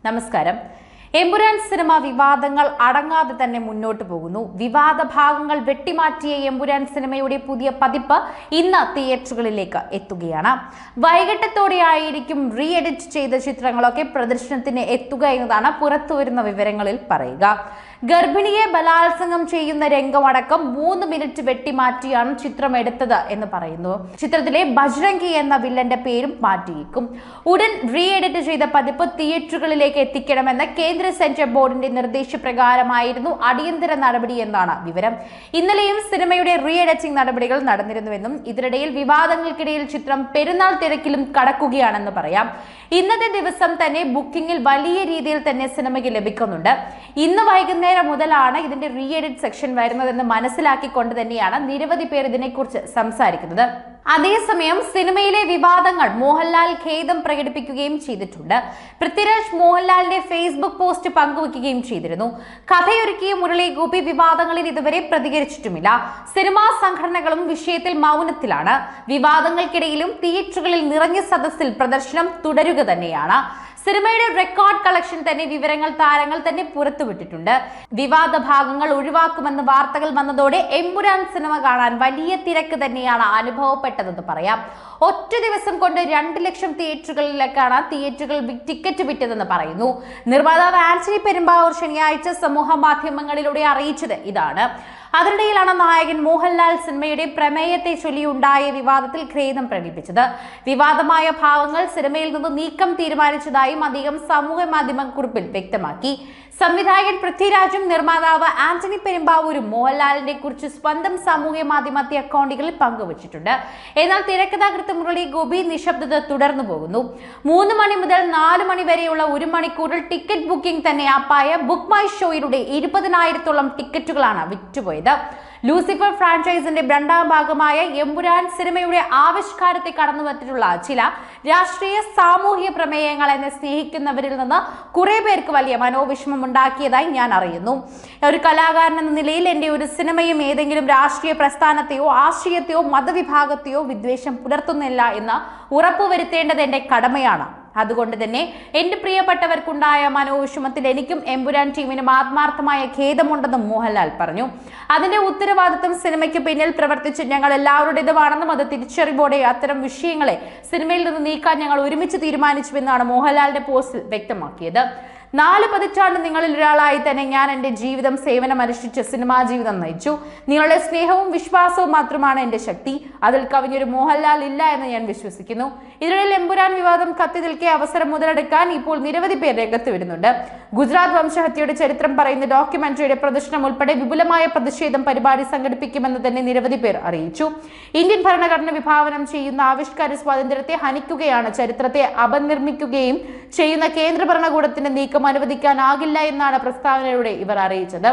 നമസ്കാരം. എമ്പുരാൻ സിനിമ വിവാദങ്ങൾ അടങ്ങാതെ തന്നെ മുന്നോട്ട് പോകുന്നു. വിവാദ ഭാഗങ്ങൾ വെട്ടിമാറ്റിയ എമ്പുരാൻ സിനിമയുടെ പുതിയ പതിപ്പ് ഇന്ന് തിയേറ്ററുകളിലേക്ക് എത്തുകയാണ്. വൈകിട്ടത്തോടെയായിരിക്കും റീ എഡിറ്റ് ചെയ്ത ചിത്രങ്ങളൊക്കെ പ്രദർശനത്തിന് എത്തുക എന്നതാണ് പുറത്തുവരുന്ന വിവരങ്ങളിൽ പറയുക. ഗർഭിണിയെ ബലാത്സംഗം ചെയ്യുന്ന രംഗമടക്കം 3 മിനിറ്റ് വെട്ടിമാറ്റിയാണ് ചിത്രം എടുത്തത് എന്ന് പറയുന്നു. ചിത്രത്തിലെ ബജ്രംഗി എന്ന വില്ലന്റെ പേരും മാറ്റിയേക്കും. ഉടൻ റീ എഡിറ്റ് ചെയ്ത പതിപ്പ് തിയേറ്ററുകളിലേക്ക് എത്തിക്കണമെന്ന കേന്ദ്ര സെൻസർ ബോർഡിന്റെ നിർദ്ദേശപ്രകാരമായിരുന്നു അടിയന്തര നടപടി എന്നാണ് വിവരം. ഇന്നലെയും സിനിമയുടെ റീ എഡിറ്റിംഗ് നടപടികൾ നടന്നിരുന്നുവെന്നും ഇതിനിടയിൽ വിവാദങ്ങൾക്കിടയിൽ ചിത്രം പെരുന്നാൾ തിരക്കിലും കടക്കുകയാണെന്ന് പറയാം. ഇന്നത്തെ ദിവസം തന്നെ ബുക്കിംഗിൽ വലിയ രീതിയിൽ തന്നെ സിനിമയ്ക്ക് ലഭിക്കുന്നുണ്ട്. ഇന്ന് വൈകുന്നേരം മുതലാണ് ഇതിന്റെ റീ എഡിറ്റ് സെക്ഷൻ വരുന്നതെന്ന് മനസ്സിലാക്കിക്കൊണ്ട് തന്നെയാണ് നിരവധി പേർ ഇതിനെക്കുറിച്ച് സംസാരിക്കുന്നത്. അതേസമയം സിനിമയിലെ വിവാദങ്ങൾ മോഹൻലാൽ ഖേദം പ്രകടിപ്പിക്കുകയും ചെയ്തിട്ടുണ്ട്. പൃഥ്വിരാജ് മോഹൻലാലിന്റെ ഫേസ്ബുക്ക് പോസ്റ്റ് പങ്കുവയ്ക്കുകയും ചെയ്തിരുന്നു. കഥയൊരുക്കിയ മുരളി ഗോപി വിവാദങ്ങളിൽ ഇതുവരെ പ്രതികരിച്ചിട്ടുമില്ല. സിനിമാ സംഘടനകളും വിഷയത്തിൽ മൗനത്തിലാണ്. വിവാദങ്ങൾക്കിടയിലും തിയേറ്ററുകളിൽ നിറഞ്ഞ സദസ്സിൽ പ്രദർശനം തുടരുക തന്നെയാണ്. സിനിമയുടെ റെക്കോർഡ് കളക്ഷൻ തന്നെ വിവരങ്ങൾ താരങ്ങൾ തന്നെ പുറത്തുവിട്ടിട്ടുണ്ട്. വിവാദ ഭാഗങ്ങൾ ഒഴിവാക്കുമെന്ന് വാർത്തകൾ വന്നതോടെ എമ്പുരാൻ സിനിമ കാണാൻ വലിയ തിരക്ക് തന്നെയാണ് അനുഭവപ്പെട്ടതെന്ന് പറയാം. ഒറ്റ ദിവസം കൊണ്ട് 2 ലക്ഷം തിയേറ്ററുകളിലേക്കാണ് തിയേറ്ററുകൾ ടിക്കറ്റ് വിറ്റതെന്ന് പറയുന്നു. നിർമ്മാതാവ് ആന്റണി പെരുമ്പാവൂർ ശനിയാഴ്ച സമൂഹ മാധ്യമങ്ങളിലൂടെ അറിയിച്ചത് ഇതാണ്. അതിനിടയിലാണ് നായകൻ മോഹൻലാൽ സിനിമയുടെ പ്രമേയത്തെ ചൊല്ലിയുണ്ടായ വിവാദത്തിൽ ഖേദം പ്രകടിപ്പിച്ചത്. വിവാദമായ ഭാഗങ്ങൾ സിനിമയിൽ നിന്ന് നീക്കം തീരുമാനിച്ചതായും അദ്ദേഹം സമൂഹ മാധ്യമ കുറിപ്പിൽ വ്യക്തമാക്കി. സംവിധായകൻ പൃഥ്വിരാജും നിർമ്മാതാവ് ആന്റണി പെരുമ്പാവൂരും മോഹൻലാലിനെ കുറിച്ച് സ്വന്തം സാമൂഹ്യ മാധ്യമ അക്കൗണ്ടുകളിൽ പങ്കുവച്ചിട്ടുണ്ട്. എന്നാൽ തിരക്കഥാകൃത്ത് മുരളി ഗോപി നിശബ്ദത തുടർന്നു പോകുന്നു. 3 മണി മുതൽ 4 മണി വരെയുള്ള 1 മണിക്കൂറിൽ ടിക്കറ്റ് ബുക്കിംഗ് തന്നെ ആപ്പായ ബുക്ക് മൈ ഷോയിലൂടെ 20,000-ഓളം ടിക്കറ്റുകളാണ് വിറ്റുപോയത്. ലൂസിഫർ ഫ്രാഞ്ചൈസിന്റെ 2ാം ഭാഗമായ എമ്പുരാൻ സിനിമയുടെ ആവിഷ്കാരത്തെ കടന്നുവന്നിട്ടുള്ള ചില രാഷ്ട്രീയ സാമൂഹ്യ പ്രമേയങ്ങൾ എന്നെ സ്നേഹിക്കുന്നവരിൽ നിന്ന് കുറെ പേർക്ക് വലിയ മനോവിഷമം ഉണ്ടാക്കിയതായി ഞാൻ അറിയുന്നു. ഒരു കലാകാരൻ എന്ന നിലയിൽ എന്റെ ഒരു സിനിമയും ഏതെങ്കിലും രാഷ്ട്രീയ പ്രസ്ഥാനത്തെയോ ആശയത്തെയോ മതവിഭാഗത്തെയോ വിദ്വേഷം പുലർത്തുന്നില്ല എന്ന് ഉറപ്പുവരുത്തേണ്ടത് എന്റെ കടമയാണ്. അതുകൊണ്ട് തന്നെ എന്റെ പ്രിയപ്പെട്ടവർക്കുണ്ടായ മനോവിഷമത്തിൽ എനിക്കും എമ്പുരാൻ ടീമിനും ആത്മാർത്ഥമായ ഖേദമുണ്ടെന്നും മോഹൻലാൽ പറഞ്ഞു. അതിന്റെ ഉത്തരവാദിത്വം സിനിമയ്ക്ക് പിന്നിൽ പ്രവർത്തിച്ച് ഞങ്ങൾ എല്ലാവരുടേതുമാണെന്നും അത് തിരിച്ചറിവോടെ അത്തരം വിഷയങ്ങളെ സിനിമയിൽ നിന്ന് നീക്കാൻ ഞങ്ങൾ ഒരുമിച്ച് തീരുമാനിച്ചുവെന്നാണ് മോഹൻലാലിന്റെ പോസ്റ്റിൽ വ്യക്തമാക്കിയത്. 4 പതിറ്റാണ്ട് നിങ്ങളിൽ ഒരാളായി തന്നെ ഞാൻ എൻ്റെ ജീവിതം സേവനമനുഷ്ഠിച്ച് സിനിമാ ജീവിതം നയിച്ചു. നിങ്ങളുടെ സ്നേഹവും വിശ്വാസവും മാത്രമാണ് എൻ്റെ ശക്തി. അതിൽ കവിഞ്ഞൊരു മോഹൻലാൽ ഇല്ല എന്ന് ഞാൻ വിശ്വസിക്കുന്നു. ഇതിനിടയിൽ എമ്പുരാൻ വിവാദം കത്തി നിൽക്കെ അവസരം മുതലെടുക്കാൻ ഇപ്പോൾ നിരവധി പേർ രംഗത്ത് വരുന്നുണ്ട്. ഗുജറാത്ത് വംശഹത്യയുടെ ചരിത്രം പറയുന്ന ഡോക്യുമെന്ററിയുടെ പ്രദർശനം ഉൾപ്പെടെ വിപുലമായ പ്രതിഷേധം പരിപാടി സംഘടിപ്പിക്കുമെന്ന് തന്നെ നിരവധി പേർ അറിയിച്ചു. ഇന്ത്യൻ ഭരണഘടന വിഭാവനം ചെയ്യുന്ന ആവിഷ്കാര സ്വാതന്ത്ര്യത്തെ ഹനിക്കുകയാണ്, ചരിത്രത്തെ അപനിർമ്മിക്കുകയും ചെയ്യുന്ന കേന്ദ്ര ഭരണകൂടത്തിന്റെ നീക്കം അനുവദിക്കാനാകില്ല എന്നാണ് പ്രസ്താവനയിലൂടെ ഇവർ അറിയിച്ചത്.